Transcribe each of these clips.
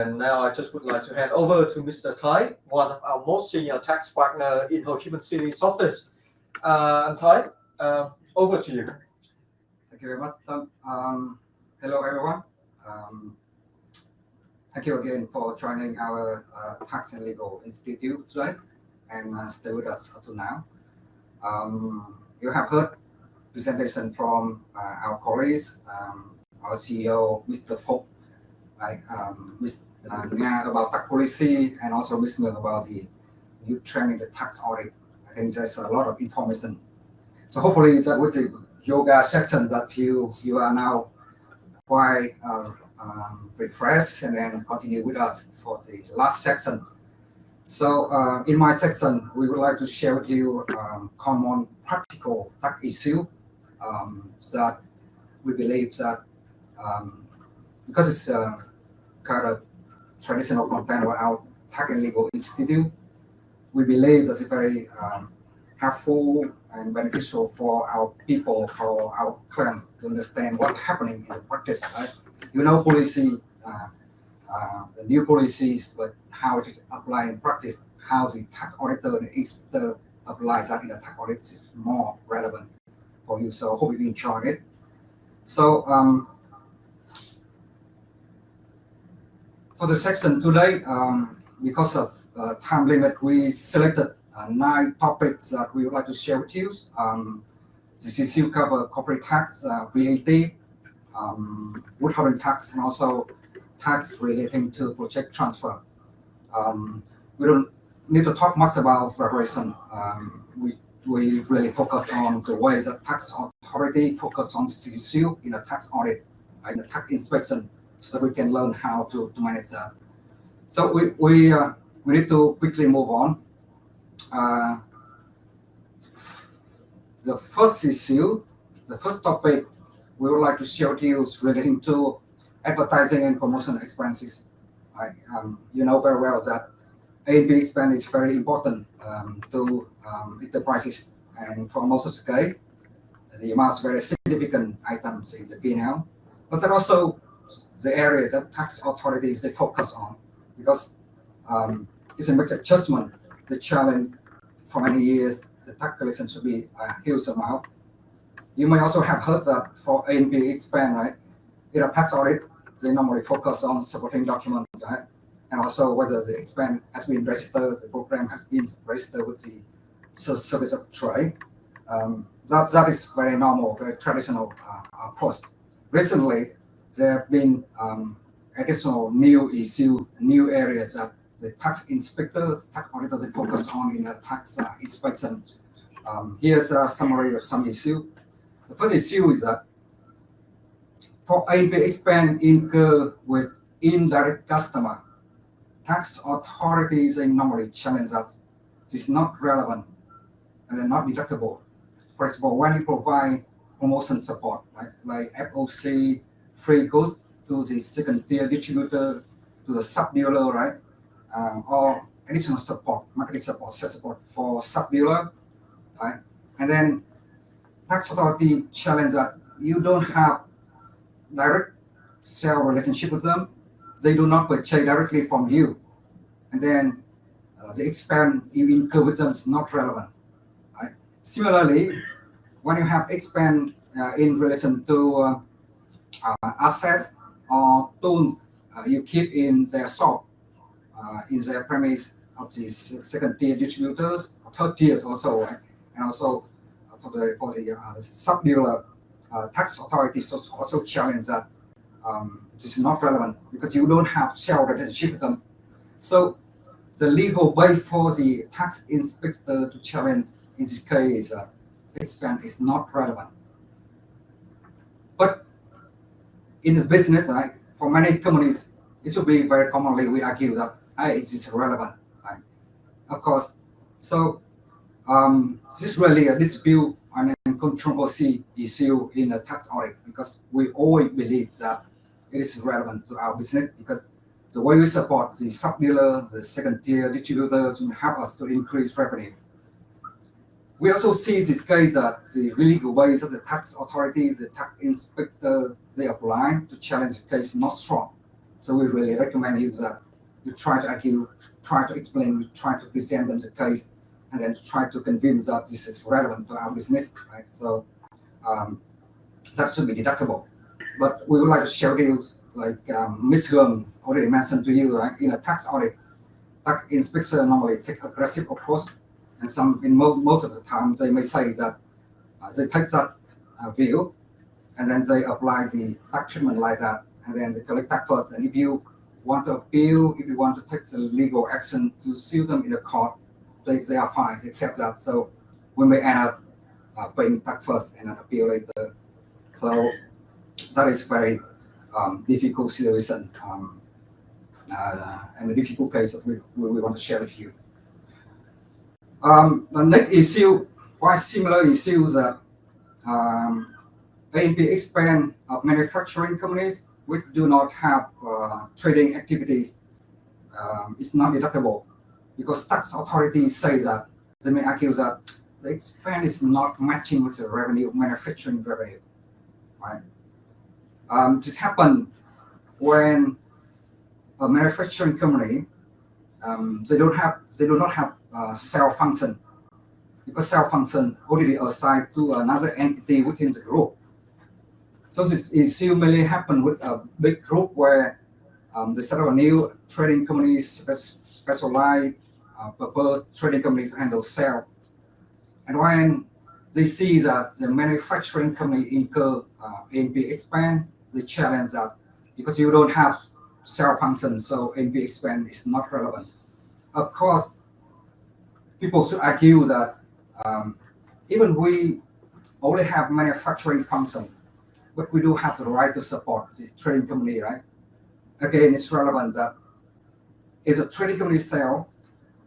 And now I just would like to hand over to Mr. Tai, one of our most senior tax partner in Ho Chi Minh City's office. Tai, over to you. Thank you very much, Tom. Hello, everyone. Thank you again for joining our Tax and Legal Institute today and stay with us up to now. You have heard presentation from our colleagues, our CEO, Mr. Phúc, Ms. Nga about tax policy, and also Ms. Nguyen about the new trend in the tax audit. I think there's a lot of information. So hopefully that with the yoga section that you are now quite refreshed, and then continue with us for the last section. So in my section, we would like to share with you common practical tax issue that we believe that because it's kind of traditional content about our Tax and Legal Institute, we believe that it's very helpful and beneficial for our people, for our clients to understand what's happening in the practice. Right? You know, policy, the new policies, but how it is applied in practice, how the tax auditor and inspector applies that in the tax audit is more relevant for you. So hope you enjoy it. So for the section today, because of time limit, we selected 9 topics that we would like to share with you. This issue cover corporate tax, VAT, withholding tax, and also tax relating to project transfer. We don't need to talk much about preparation. We really focus on the ways that tax authority focus on this issue in a tax audit, in the tax inspection, so that we can learn how to manage that. So we need to quickly move on. The first issue, the first topic we would like to share with you is relating to advertising and promotion expenses. Right? You know very well that A&P expense is very important to enterprises, and for most of the case, the amount is very significant items in the P&L. But there are also the areas that tax authorities they focus on, because it's a major adjustment. The challenge for many years, the tax collection should be a huge amount. You may also have heard that for A&P expense, right? In a tax audit, they normally focus on supporting documents, right? And also whether the expense has been registered, the program has been registered with the Service of Trade. That is very normal, very traditional approach. Recently, there have been additional new issue, new areas that the tax inspectors, tax auditors, they focus on in a tax inspection. Here's a summary of some issue. The first issue is that for A&P expense incurred with indirect customer, tax authorities normally challenge that this is not relevant and they're not deductible. For example, when you provide promotion support, right, like FOC, free goods to the second tier distributor, to the sub dealer, right, or additional support, marketing support, sales support for sub dealer, right, and then tax authority challenge that you don't have direct sale relationship with them, they do not purchase directly from you, and then the expense you incur with them is not relevant. Right? Similarly, when you have expense in relation to assets or tools you keep in their shop, in their premise of the second tier distributors, third tiers also, right? And also for the sub dealer, tax authorities also challenge that this is not relevant because you don't have sale relationship with them. So the legal base for the tax inspector to challenge in this case expense is not relevant. But in the business, right, for many companies, it should be very commonly we argue that it is relevant. Right? Of course, so this is really a dispute and a controversy issue in the tax audit, because we always believe that it is relevant to our business, because the way we support the sub dealer, the second tier distributors will help us to increase revenue. We also see this case that the legal ways that the tax authorities, the tax inspector, they apply to challenge the case not strong. So we really recommend you that you try to argue, try to explain, you try to present them the case, and then try to convince that this is relevant to our business, right? So that should be deductible. But we would like to share with you, like Ms. Gum already mentioned to you, right? In a tax audit, tax inspector normally take aggressive approach, and most of the time they may say that they take that view, and then they apply the tax treatment like that, and then they collect tax first. And if you want to appeal, if you want to take the legal action to sue them in the court, they are fine, except that. So we may end up paying tax first and then appeal later. So that is very difficult situation and a difficult case that we want to share with you. The next issue, quite similar issue, that A&P expense of manufacturing companies which do not have trading activity is not deductible, because tax authorities say that they may argue that the expense is not matching with the revenue, manufacturing revenue, right? This happened when a manufacturing company they do not have sales function, because sales function already assigned to another entity within the group. So this issue mainly happened with a big group where they set up a new trading company, specialized purpose trading company to handle sale. And when they see that the manufacturing company incur A&P expense, they challenge that because you don't have sales function, so A&P expense is not relevant. Of course, people should argue that even we only have manufacturing function, but we do have the right to support this trading company, right? Again, it's relevant that if the trading company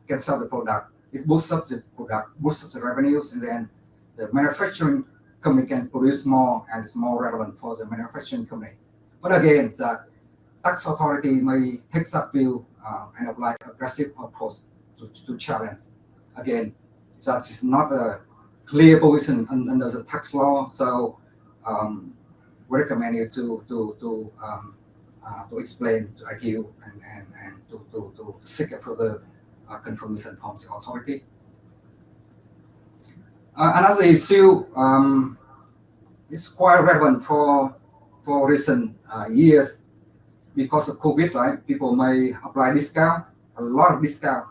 can sell the product, it boosts up the product, boosts up the revenues, and then the manufacturing company can produce more, and it's more relevant for the manufacturing company. But again, the tax authority may take that view and apply aggressive approach to challenge. Again, that is not a clear position under the tax law, so we recommend you to explain, to argue, and to seek a further confirmation from the authority. Another issue is quite relevant for recent years because of COVID, right? People may apply discount, a lot of discount,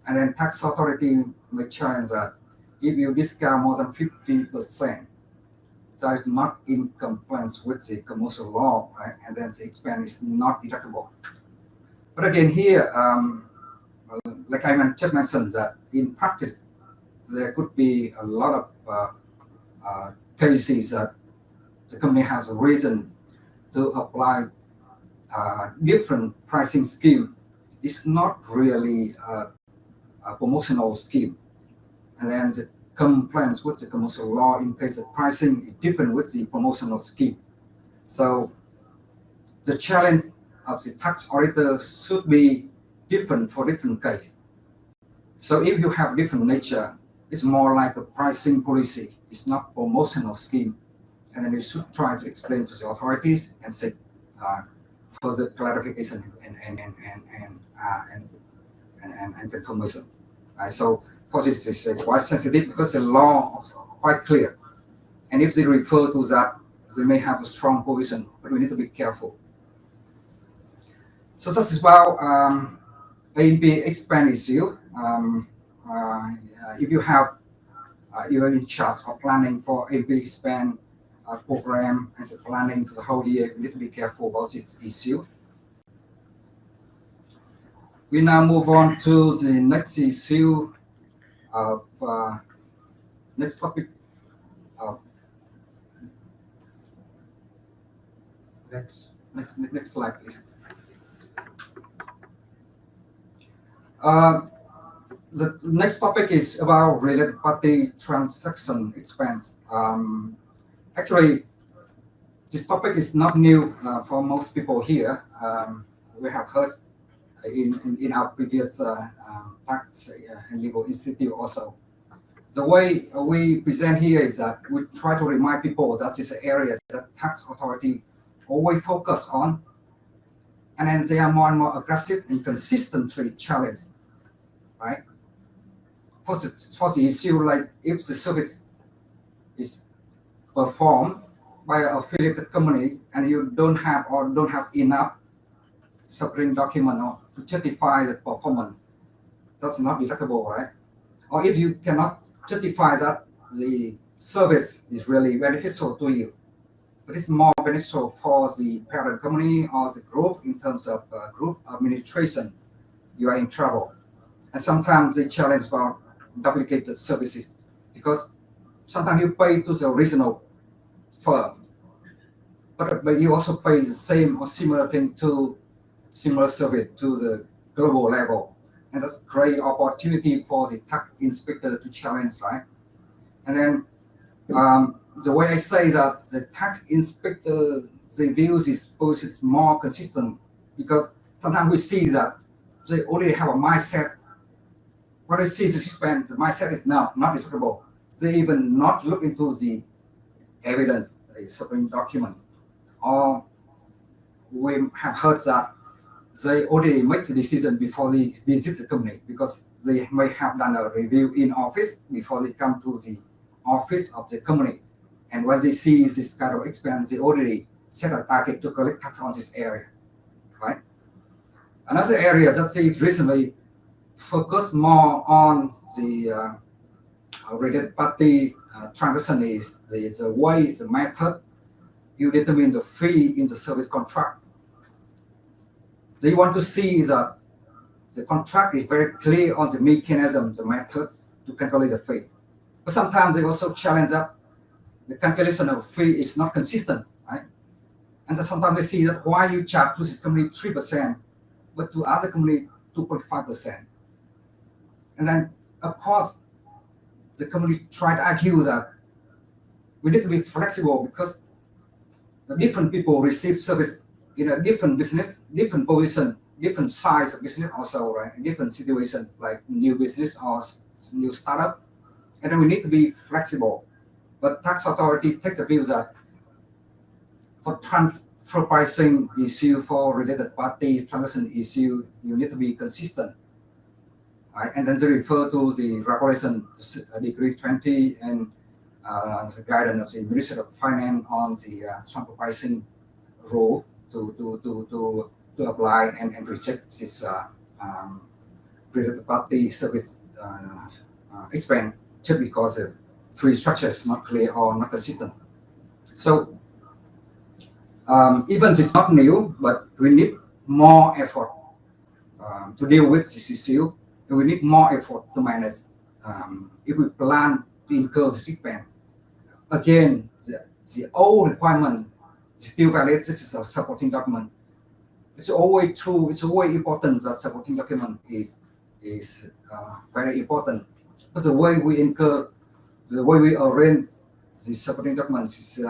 and then tax authority may challenge that if you discount more than 50%, so it's not in compliance with the commercial law, right? And then the expense is not deductible. But again, here, like I just mentioned, that in practice, there could be a lot of cases that the company has a reason to apply different pricing scheme. It's not really a promotional scheme, and then the compliance with the commercial law in case of pricing is different with the promotional scheme. So the challenge of the tax auditor should be different for different cases. So if you have different nature, it's more like a pricing policy. It's not promotional scheme, and then you should try to explain to the authorities and seek further clarification and confirmation. So for this is quite sensitive because the law is quite clear, and if they refer to that, they may have a strong position, but we need to be careful. So this is about A&P expense issue. If you have you are in charge of planning for A&P expense program and the planning for the whole year, you need to be careful about this issue. We now move on to the next issue of next topic. Next slide, please. The next topic is about related party transaction expense. Actually, this topic is not new for most people here. We have heard in our previous tax and legal institute also. The way we present here is that we try to remind people that this area that tax authority always focus on, and then they are more and more aggressive and consistently challenged, right? For the issue, like if the service is performed by an affiliated company and you don't have enough supporting document or to justify the performance, that's not detectable, right? Or if you cannot justify that the service is really beneficial to you, but it's more beneficial for the parent company or the group in terms of group administration, you are in trouble. And sometimes they challenge about duplicated services because sometimes you pay to the original firm, but you also pay the same or similar thing to similar service to the global level. And that's great opportunity for the tax inspector to challenge, right? And then the way I say that the tax inspector, the views is process more consistent because sometimes we see that they already have a mindset. When they see the expense, the mindset is not detectable. They even not look into the evidence, the supporting document. Or we have heard that they already make the decision before they visit the company because they may have done a review in office before they come to the office of the company. And when they see this kind of expense, they already set a target to collect tax on this area, right? Another area that they recently focus more on the related party transaction is the way, the method you determine the fee in the service contract. They want to see that the contract is very clear on the mechanism, the method to calculate the fee. But sometimes they also challenge that the calculation of fee is not consistent, right? And so sometimes they see that why you charge to this company 3%, but to other company 2.5%. And then, of course, the company try to argue that we need to be flexible because the different people receive service in a different business, different position, different size of business also, right? Different situation like new business or new startup. And then we need to be flexible. But tax authority take the view that for transfer pricing issue, for related party transaction issue, you need to be consistent. Right? And then they refer to the regulation Decree 20 and the guidance of the Ministry of Finance on the transfer pricing rule to apply and reject this related party service expense just because the fee structure is not clear or not consistent. So even it's not new, but we need more effort to deal with this issue. And we need more effort to manage if we plan to incur the expense. Again, the old requirement is still valid. This is a supporting document. It's always true. It's always important that supporting document is very important. But the way we incur, the way we arrange the supporting documents is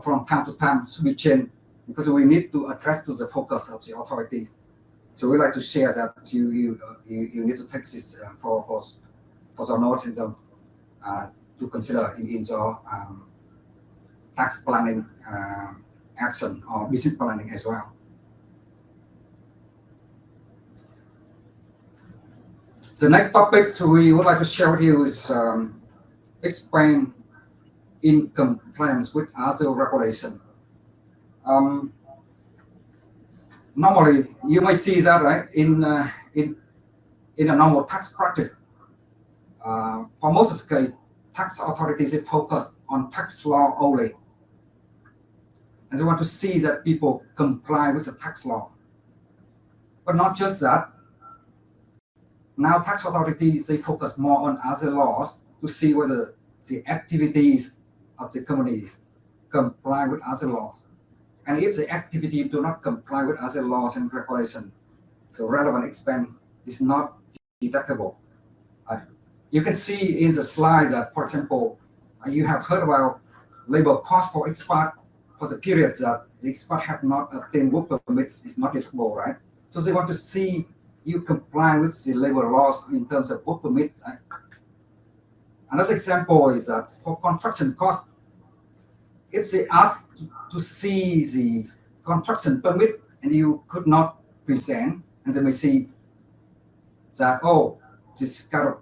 from time to time to be changed because we need to address to the focus of the authorities. So we like to share that you need to take this for the notes in the, to consider in your tax planning action or business planning as well. The next topic we would like to share with you is explain in compliance with other regulation. Normally, you may see that right in a normal tax practice. For most of the case, tax authorities focus on tax law only, and they want to see that people comply with the tax law. But not just that. Now, tax authorities they focus more on other laws to see whether the activities of the companies comply with other laws. And if the activity do not comply with other laws and regulations, so relevant expense is not deductible. You can see in the slide that, for example, you have heard about labor cost for expat for the periods that the expat have not obtained work permits is not deductible, right? So they want to see you comply with the labor laws in terms of work permit. Right? Another example is that for construction costs, if they ask to see the construction permit and you could not present, and they may see that, oh, this kind of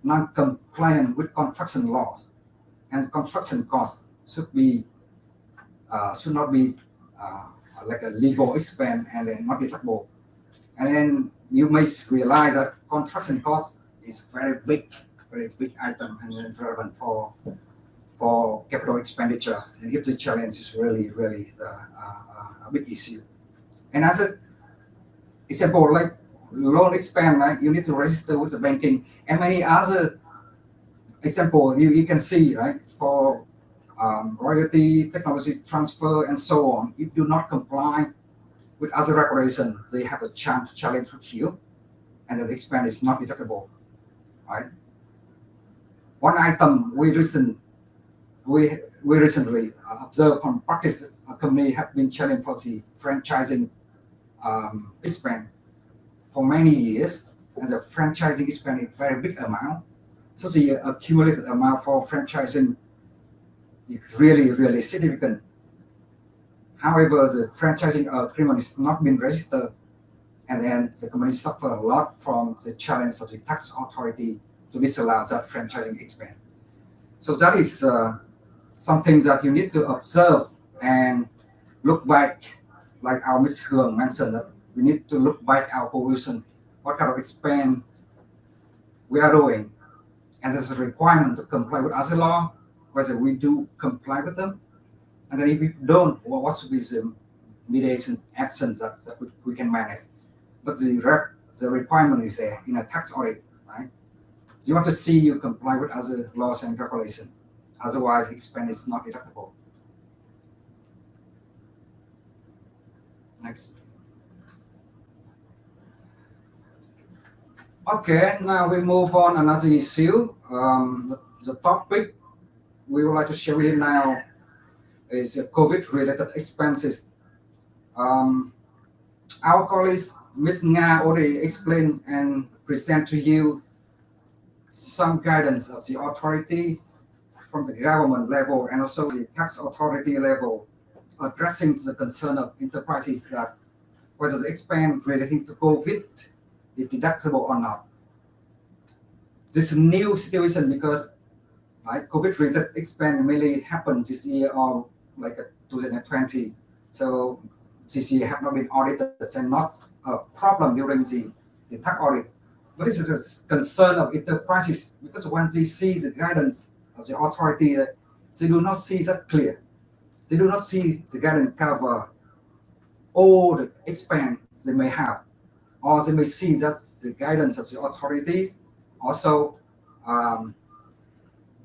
non-compliant with construction laws, and construction costs should not be like a legal expense and then not deductible. And then you may realize that construction cost is very big item and then relevant for capital expenditure. And if the challenge is really a big issue. And as an example, like loan expense, right? You need to register with the banking, and many other example you can see, right? For royalty, technology transfer, and so on. If you do not comply with other regulations, they have a chance to challenge with you, and the expense is not deductible, right? One item we recently observed from practice, a company have been challenged for the franchising expense for many years, and the franchising expense is very big amount. So the accumulated amount for franchising is really significant. However, the franchising agreement is not been registered, and then the company suffer a lot from the challenge of the tax authority to disallow that franchising expense. So that is something that you need to observe and look back, like our Ms. Hương mentioned, that we need to look back our position, what kind of expense we are doing, and there's a requirement to comply with other law, whether we do comply with them, and then if we don't, well, what should be the mitigation actions that we can manage. But the requirement is there in a tax audit, right? You want to see you comply with other laws and regulations. Otherwise, expense is not deductible. Next. Okay, now we move on another issue. The topic we would like to share with you now is COVID-related expenses. Our colleagues, Ms. Nga, already explained and present to you some guidance of the authority from the government level and also the tax authority level, addressing the concern of enterprises that whether the expense relating to COVID is deductible or not. This is a new situation because COVID-related expense mainly happened this year or like 2020. So this year have not been audited and not a problem during the tax audit. But this is a concern of enterprises because when they see the guidance of the authority, they do not see that clear. They do not see the guidance cover all the expense they may have, or they may see that the guidance of the authorities also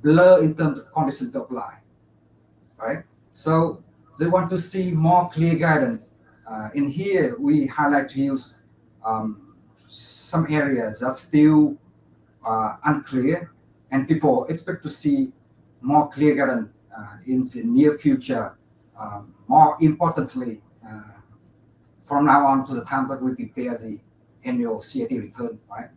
blur in terms of conditions to apply, right? So they want to see more clear guidance. In here, we highlight to use some areas that still unclear, and people expect to see more clear guidance in the near future. More importantly, from now on to the time that we prepare the annual CAT return, right?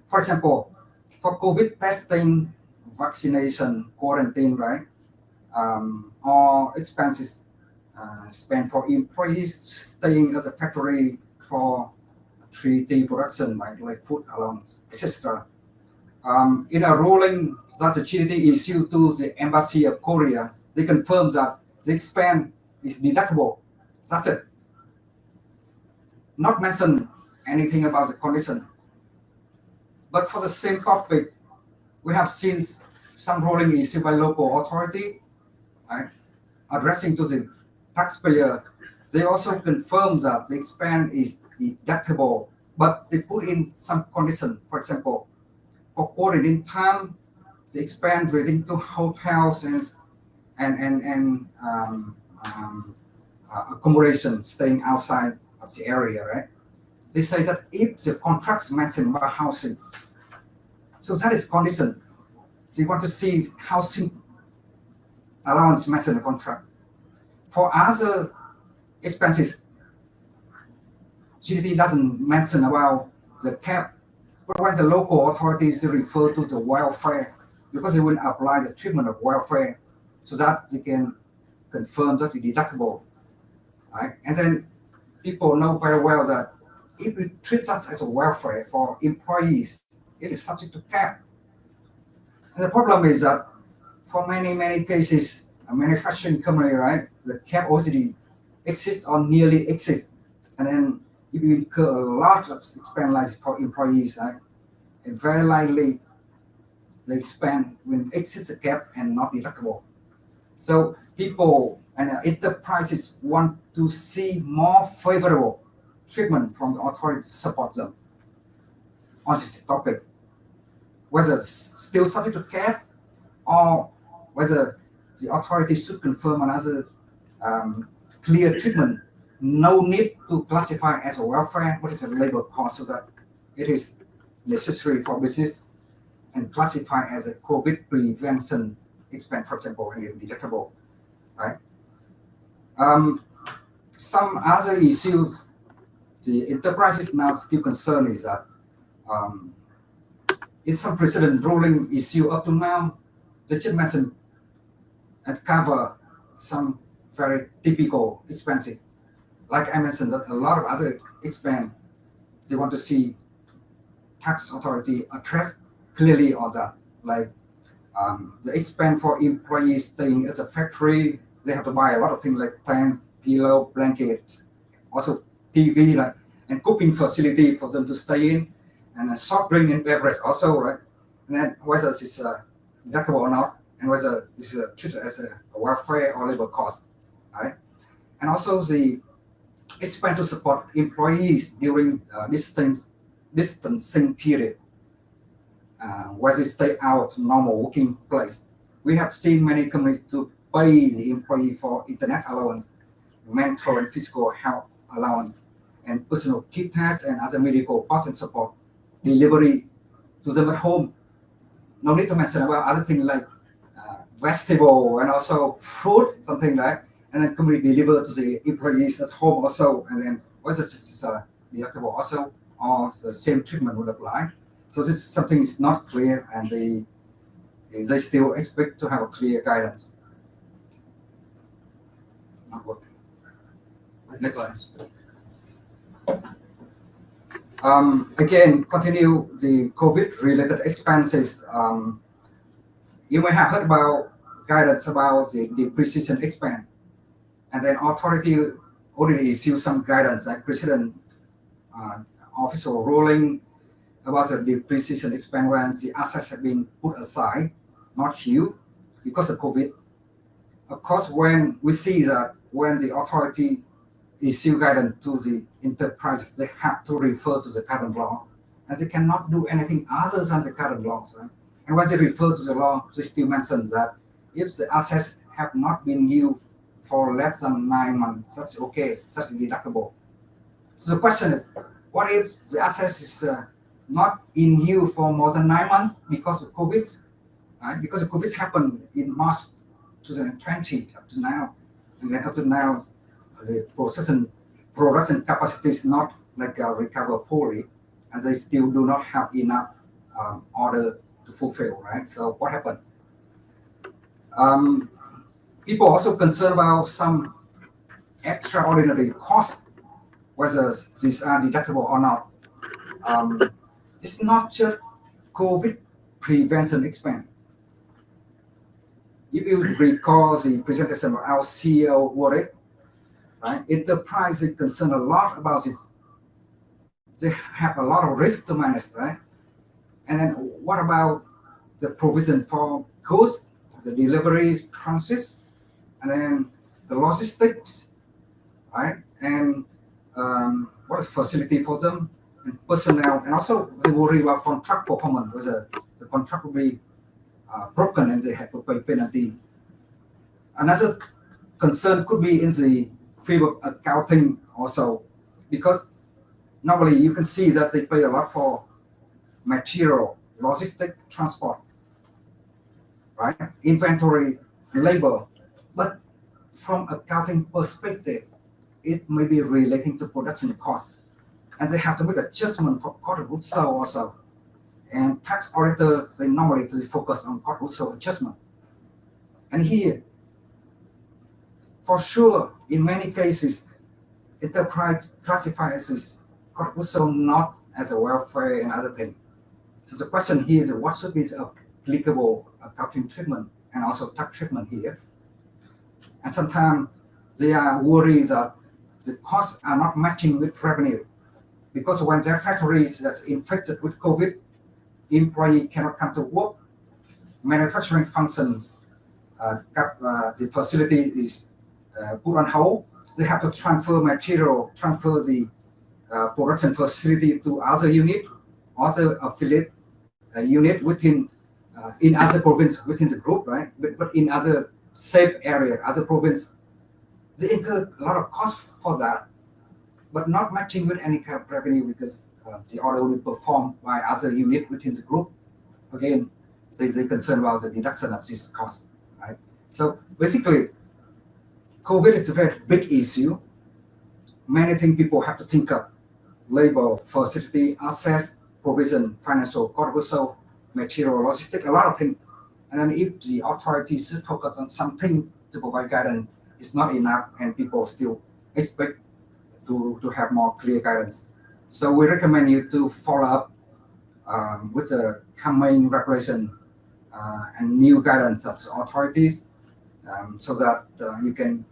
For example, for COVID testing, vaccination, quarantine, right? Or expenses spent for employees staying at the factory for 3D production, like food allowance, etc. In a ruling that the GDT issued to the Embassy of Korea, they confirm that the expense is deductible. That's it. Not mention anything about the condition. But for the same topic, we have seen some ruling issued by local authority, right, addressing to the taxpayer. They also confirm that the expense is deductible, but they put in some condition. For example, for quarantine time, the expense relating to hotels and accommodation, staying outside of the area, right? They say that if the contracts mentioned about housing, so that is condition. They want to see housing allowance mentioned in the contract. For other expenses, GDT doesn't mention about the cap, but when the local authorities refer to the welfare, because they will apply the treatment of welfare so that they can confirm that it's deductible, right? And then people know very well that if we treat us as a welfare for employees, it is subject to cap. And the problem is that for many cases, a manufacturing company, right, the cap already exists or nearly exists. And then if you incur a lot of expense like for employees, right, and very likely the expense will exceed the cap and not deductible. So people and enterprises want to see more favorable treatment from the authority to support them on this topic, whether still subject to cap or whether the authority should confirm another clear treatment. No need to classify as a welfare what is a labor cost so that it is necessary for business and classify as a COVID prevention expense, for example, and deductible, right? Some other issues the enterprises now still concerned is that in some precedent ruling issue up to now, the just mentioned and cover some very typical expenses. Like I mentioned, that a lot of other expense they want to see tax authority address clearly on that, like the expense for employees staying at the factory. They have to buy a lot of things like tents, pillow, blanket, also TV, like, and cooking facility for them to stay in, and a soft drink and beverage also, right? And then whether this is deductible or not, and whether this is treated as a welfare or labor cost, right? And also the expense to support employees during distancing period, where they stay out of normal working place. We have seen many companies to pay the employee for internet allowance, mental and physical health allowance, and personal kit tests and other medical costs and support delivery to them at home. No need to mention about other things like vegetable and also fruit, something like, and then company deliver to the employees at home also, and then whether this is deductible also or the same treatment would apply. So this is something is not clear, and they still expect to have a clear guidance. Not working. Next. Again, continue the COVID-related expenses. You may have heard about guidance about the depreciation expense, and then authority already issued some guidance, like President official ruling about the depreciation expense when the assets have been put aside, not healed because of COVID. Of course, when we see that when the authority issue guidance to the enterprises, they have to refer to the current law, and they cannot do anything other than the current laws. Right? And when they refer to the law, they still mention that if the assets have not been used for less than 9 months, that's okay, that's deductible. So the question is, what if the assets is not in use for more than 9 months because of COVID? Right? Because the COVID happened in March 2020 up to now, and then up to now, the production capacity is not like recover fully, and they still do not have enough order to fulfill, right? So what happened? People also concerned about some extraordinary costs, whether these are deductible or not. It's not just COVID prevention expense. If you recall the presentation of our CEO Warwick, right? Enterprise is concerned a lot about this. They have a lot of risk to manage, right? And then what about the provision for goods, the deliveries, transits, and then the logistics, right? And what is facility for them, and personnel, and also they worry about contract performance, whether the contract will be broken and they have to pay penalty. Another concern could be in the field of accounting also, because normally you can see that they pay a lot for material, logistic, transport, right? Inventory, labor. But from accounting perspective, it may be relating to production cost. And they have to make adjustment for cost of goods sold also. And tax auditors, they normally focus on cost of goods sold adjustment. And here, for sure, in many cases, enterprise classifies as corpusal, not as a welfare and other thing. So the question here is what should be the applicable accounting treatment and also tax treatment here. And sometimes they are worried that the costs are not matching with revenue, because when their factories that's infected with COVID, employee cannot come to work, manufacturing function, the facility is put on hold. They have to transfer material, transfer the production facility to other unit, other affiliate unit within in other province within the group, right? But in other safe area, other province, they incur a lot of cost for that, but not matching with any kind of revenue because the order will be performed by other unit within the group. Again, they concern about the deduction of this cost, right? So basically, COVID is a very big issue. Many things people have to think of: labor, facility, access, provision, financial, corpusal, material, logistics, a lot of things. And then if the authorities should focus on something to provide guidance, it's not enough, and people still expect to have more clear guidance. So we recommend you to follow up with the coming regulation and new guidance of the authorities, so that you can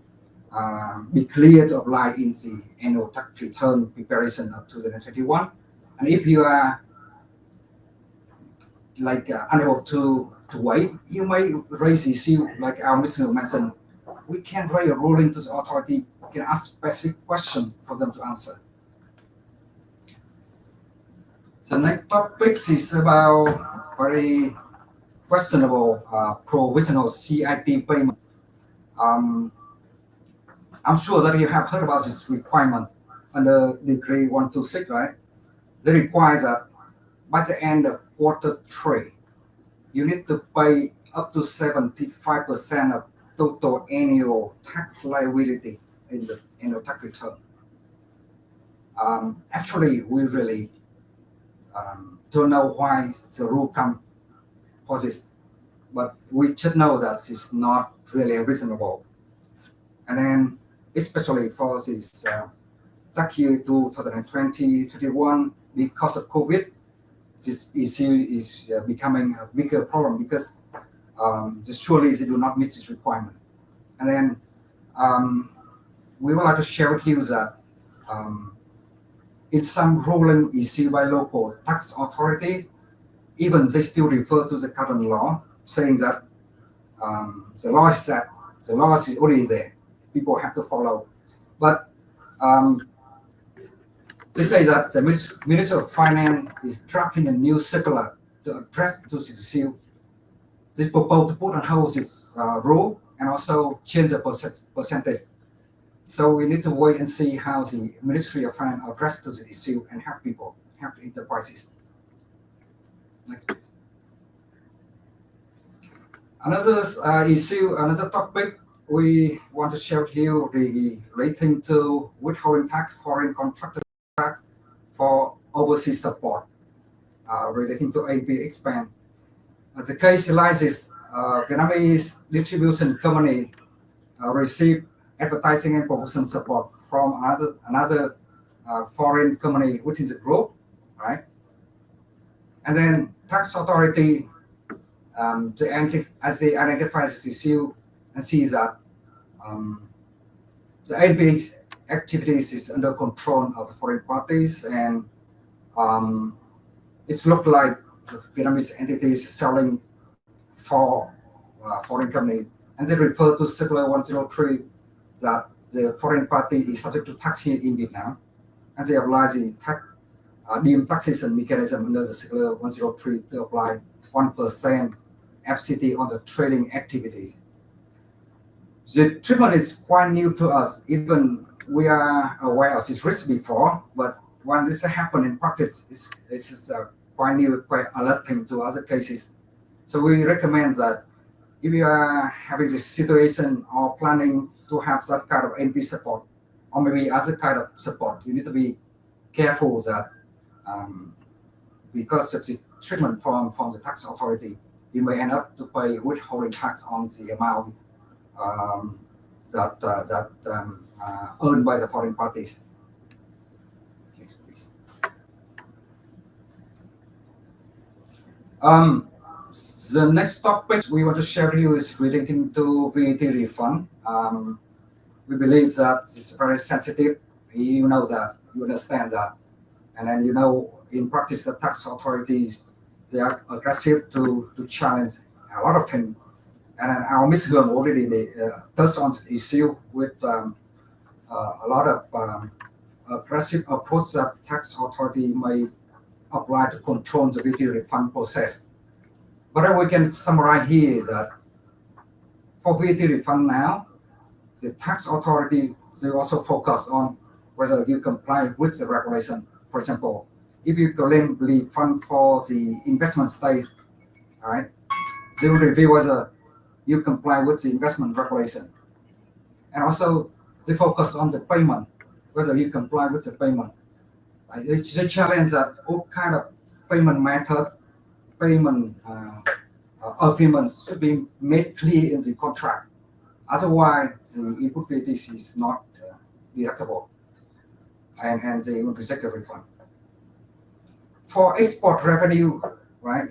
be clear to apply in the annual tax return preparation of 2021. And if you are unable to wait, you may raise issue like our Mr. mentioned. We can write a ruling to the authority, can ask specific question for them to answer. The next topic is about very questionable provisional CIT payment. I'm sure that you have heard about this requirement under Decree 126, right? They require that by the end of Q3, you need to pay up to 75% of total annual tax liability in the annual tax return. Actually, we really don't know why the rule come for this, but we should know that it's not really reasonable. And then, especially for this tax year 2020-21, because of COVID, this issue is becoming a bigger problem because surely they do not meet this requirement. And then we would like to share with you that in some ruling issued by local tax authorities, even they still refer to the current law, saying that the law is set, the law is already there, people have to follow. But they say that the Minister of Finance is drafting a new circular to address to this issue. They propose to put on hold this rule and also change the percentage. So we need to wait and see how the Ministry of Finance addresses this issue and help people, help the enterprises. Next, please. Another issue, another topic we want to share with you relating to withholding tax, foreign contractor tax for overseas support, relating to ANP expand. The case arises, Vietnamese distribution company received advertising and promotion support from another foreign company within the group, right? And then tax authority, as they identify this issue and see that the ANP activities is under control of the foreign parties, and it's looked like the Vietnamese entities selling for foreign companies, and they refer to Circular 103 that the foreign party is subject to tax here in Vietnam, and they apply the deemed taxation mechanism under the Circular 103 to apply 1% FCT on the trading activity. The treatment is quite new to us. Even we are aware of this risk before, but when this happens in practice, it's quite new, quite alerting to other cases. So we recommend that if you are having this situation or planning to have that kind of ANP support, or maybe other kind of support, you need to be careful that because of this treatment from the tax authority, you may end up to pay withholding tax on the amount that earned by the foreign parties. Next, please. The next topic we want to share with you is relating to VAT refund. We believe that it's very sensitive. You know that, you understand that, and then you know in practice the tax authorities, they are aggressive to challenge a lot of things. And our Ms. Hương already touched on this issue with a lot of aggressive approach that tax authority may apply to control the VAT refund process. But we can summarize here that for VAT refund now, the tax authority, they also focus on whether you comply with the regulation. For example, if you claim refund for the investment stage, right, they will review whether you comply with the investment regulation. And also, they focus on the payment, whether you comply with the payment. Right? It's a challenge that all kind of payment methods, payment agreements should be made clear in the contract. Otherwise, the input VAT is not deductible, and they will reject the refund. For export revenue, right?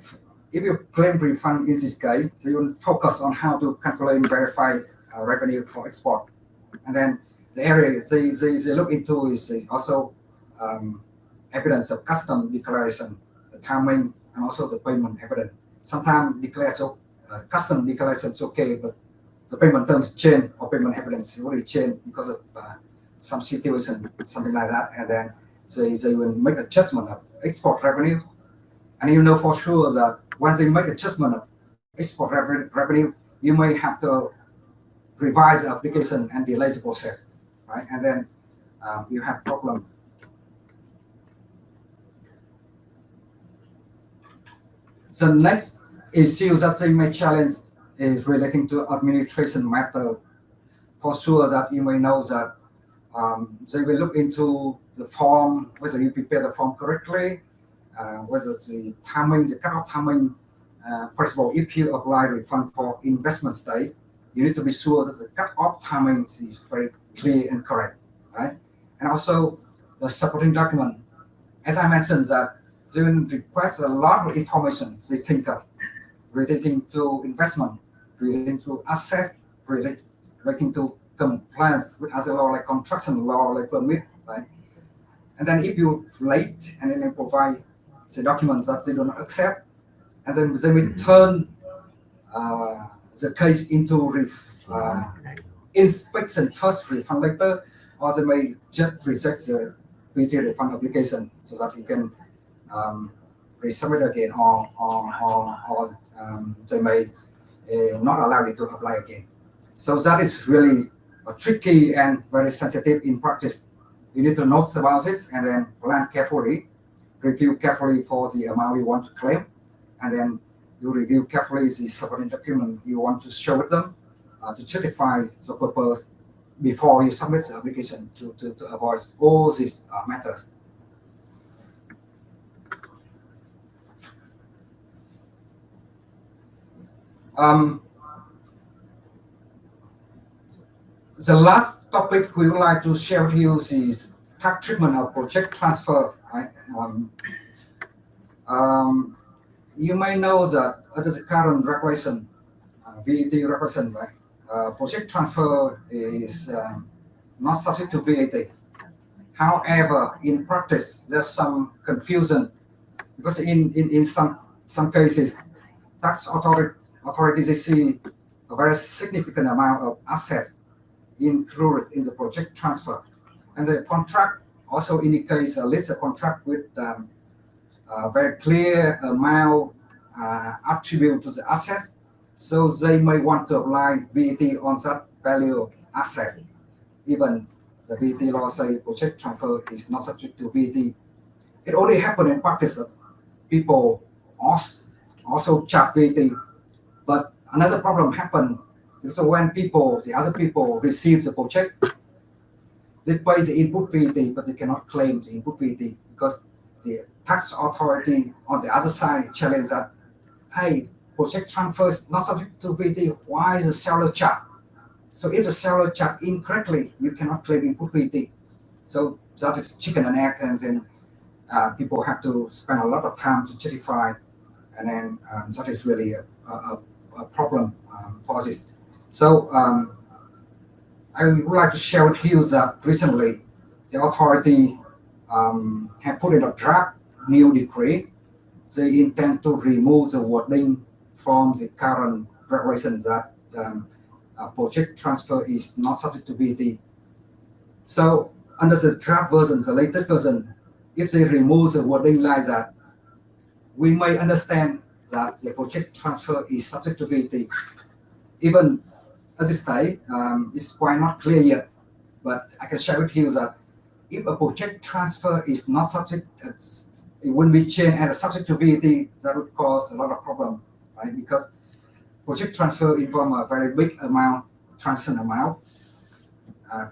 If you claim refund in this case, so you focus on how to calculate and verify revenue for export, and then the area they look into is also evidence of custom declaration, the timing, and also the payment evidence. Sometimes custom declaration is okay, but the payment terms change or payment evidence already change because of some situation, something like that, and then they will make adjustment of export revenue. And you know for sure that when they make adjustment of export revenue, you may have to revise the application and delay the process, right? And then you have problem. The next issue that they may challenge is relating to administration matter. For sure that you may know that they will look into the form, whether you prepare the form correctly, whether the timing, the cutoff timing. First of all, if you apply refund for investment stage, you need to be sure that the cutoff timing is very clear and correct, right? And also the supporting document. As I mentioned, that they will request a lot of information they think of relating to investment, relating to assets, relating to compliance with other law like construction law, like permit, right? And then if you late and then they provide the documents that they do not accept, and then they will turn the case into inspection first refund later, or they may just reject the VAT refund application so that you can resubmit again, or they may not allow you to apply again. So that is really tricky and very sensitive in practice. You need to know about this and then plan carefully, review carefully for the amount you want to claim, and then you review carefully the supporting document you want to show with them to justify the purpose before you submit the application to avoid all these matters. The last topic we would like to share with you is tax treatment of project transfer. Right? You may know that under the current regulation, VAT regulation, right? Project transfer is not subject to VAT. However, in practice, there's some confusion because in some cases, tax authorities see a very significant amount of assets included in the project transfer, and the contract also indicates a list of contract with a very clear amount attribute to the assets, so they may want to apply VAT on that value of assets. Even the VAT law say project transfer is not subject to VAT. It already happened in practice that people also charge VAT, but another problem happened. So when the other people receive the project, they pay the input VAT, but they cannot claim the input VAT because the tax authority on the other side challenge that, hey, project transfer is not subject to VAT. Why is the seller charge? So if the seller charge incorrectly, you cannot claim input VAT. So that is chicken and egg, and then people have to spend a lot of time to justify, and then that is really a problem for this. So I would like to share with you that recently the authority have put in a draft new decree. They intend to remove the wording from the current regulations that project transfer is not subject to VAT. So under the draft version, the latest version, if they remove the wording like that, we may understand that the project transfer is subject to VAT. Even at this stage, it's quite not clear yet, but I can share with you that if a project transfer is not subject, it wouldn't be changed as a subject to VAT, that would cause a lot of problem, right? Because project transfer involve a very big amount, transaction amount,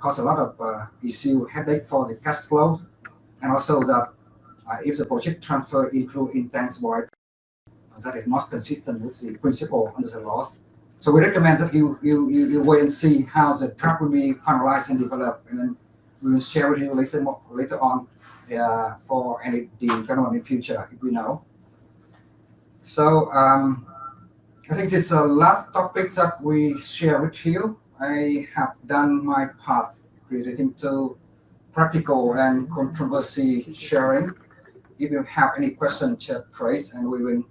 cause a lot of issue, headache for the cash flow, and also that if the project transfer include intense void, that is not consistent with the principle under the laws. So we recommend that you wait and see how the draft will be finalized and developed, and then we will share with you later on for any development in future if we know. So I think this is the last topic that we share with you. I have done my part relating to practical and controversy sharing. If you have any questions, just raise, and we will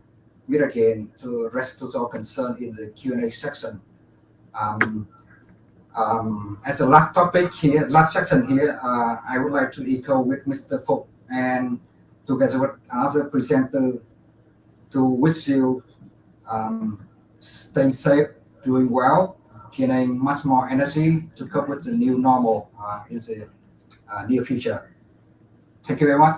meet again to address to our concern in the Q&A section. As a last topic here, last section here, I would like to echo with Mr. Phúc and together with other presenter to wish you staying safe, doing well, gaining much more energy to cope with the new normal in the near future. Thank you very much.